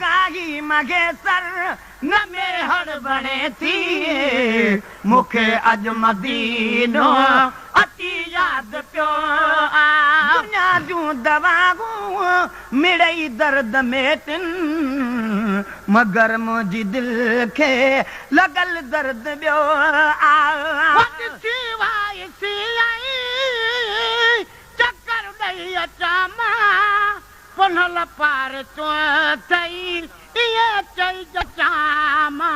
गाही मगे सर न में हड़ बने थी मुखे अज मदीनो अति याद पियो दुनिया जूं दवागूं मिड़ई दर्द में तिन मगर मुंहिंजी दिल खे लॻल दर्द ॿियो चकर ॾेई अचां मां पुनल पार चो थई इहे चई जचां मां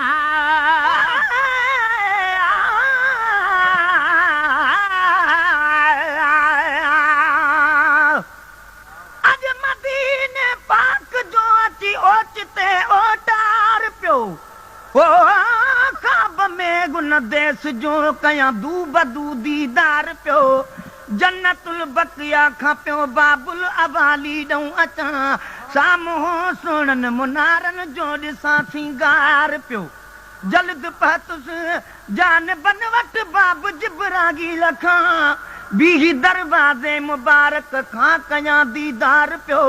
अॼु मदीने पाक जो अची ओचिते ओटार पियो ख्वाब में गुन देस जो कयां दू बदू दीदार पियो जन्नतुल बकिया खां पियो बाबुल अवाली ॾऊं अचां साम्हूं सुणनि मुनारनि जो ॾिसां सिंगार पियो जल्द पहुतुस जान बन वटि बाब जिबरागी लखां बीही दरवाज़े मुबारक खां कयां दीदार पियो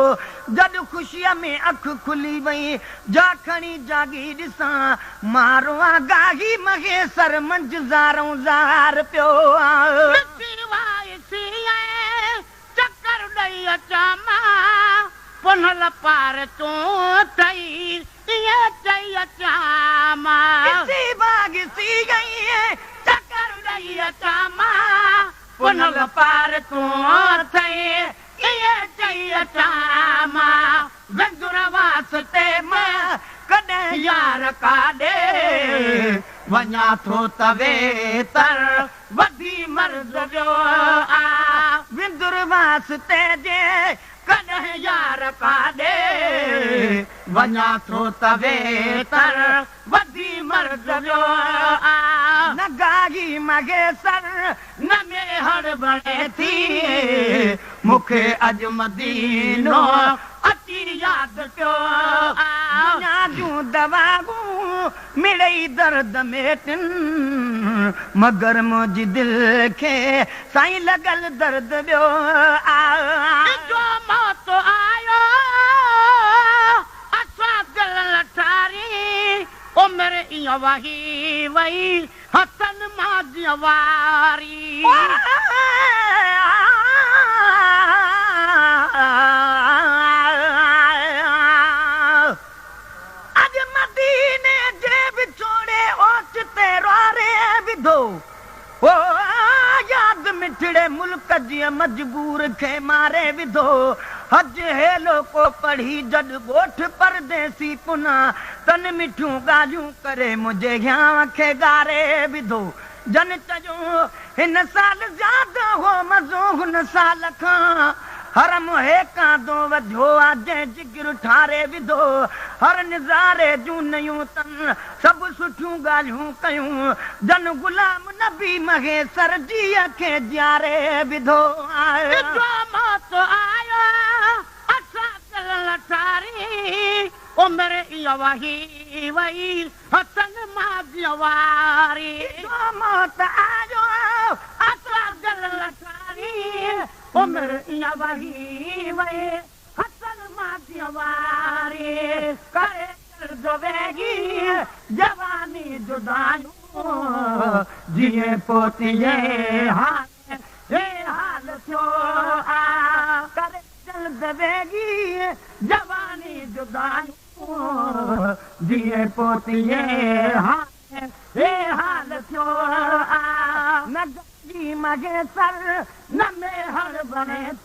जॾ ख़ुशीअ में अखि खुली वई जा खणी जागी ॾिसां मारो गाही मगे सर मंझि ज़ारूं ज़ार पियो चकर ॾेई अचां मां पुनल पार तूं थई इहे चई अचां मां चकर ॾेई अचां मां पुनल पार तूं थई इहे चई अचां मां विंदुर वास्ते मां कॾहिं यार काॾे वञा थो तवे तर वधी मर्ज़ वियो विंदुर वास्ते जे कॾहिं यार काॾे वञा थो तवे तर वधी मर्ज़ वियो न गाही मगे सर न में हड़ बणे थी मूंखे अॼु मदीनो अची याद पियो दुनिया जूं दवागूं मिड़ई दर्द में तिन मगर मुंहिंजी दिल खे साईं लॻल दर्द ॿियो जो मौत आयो असां दिल लठारी उमिरि ईअं वही वई हथनि मां जीअं वारी अॼु मदीने जे विछोड़े ओचिते रोरे विधो ओ याद मिठड़े मुल्क जी मजबूर खे मारे विधो हज हेलो को पढ़ी जड ॻोठ परदेसी पुना तन मिठियूं ॻाल्हियूं करे मुंहिंजे घियां खे गारे विधो जन चयो हिन साल ज्यादा हो मज़ो हुन साल खां हरम हेकां दो वधियो आ जंहिं जिगर ठारे विधो हर निज़ारे जूं नयूं तन सभु सुठियूं ॻाल्हियूं कयूं जन गुलाम नबी मगे सर जीअ खे ॼारे विधो उमिरि ईअं वही वई हथनि मां जीअं वारी मौत आयो असां दिल लठारी उमिरि ईअं वही वई हथनि मां जीअं वारी करे वेगी जवानी जुदायूं जीअं पोती हाल थियो करे जल्द वेगी जवानी जुदायूं जीअं पोती हाल थियो न मगे सर न में हड़ बणे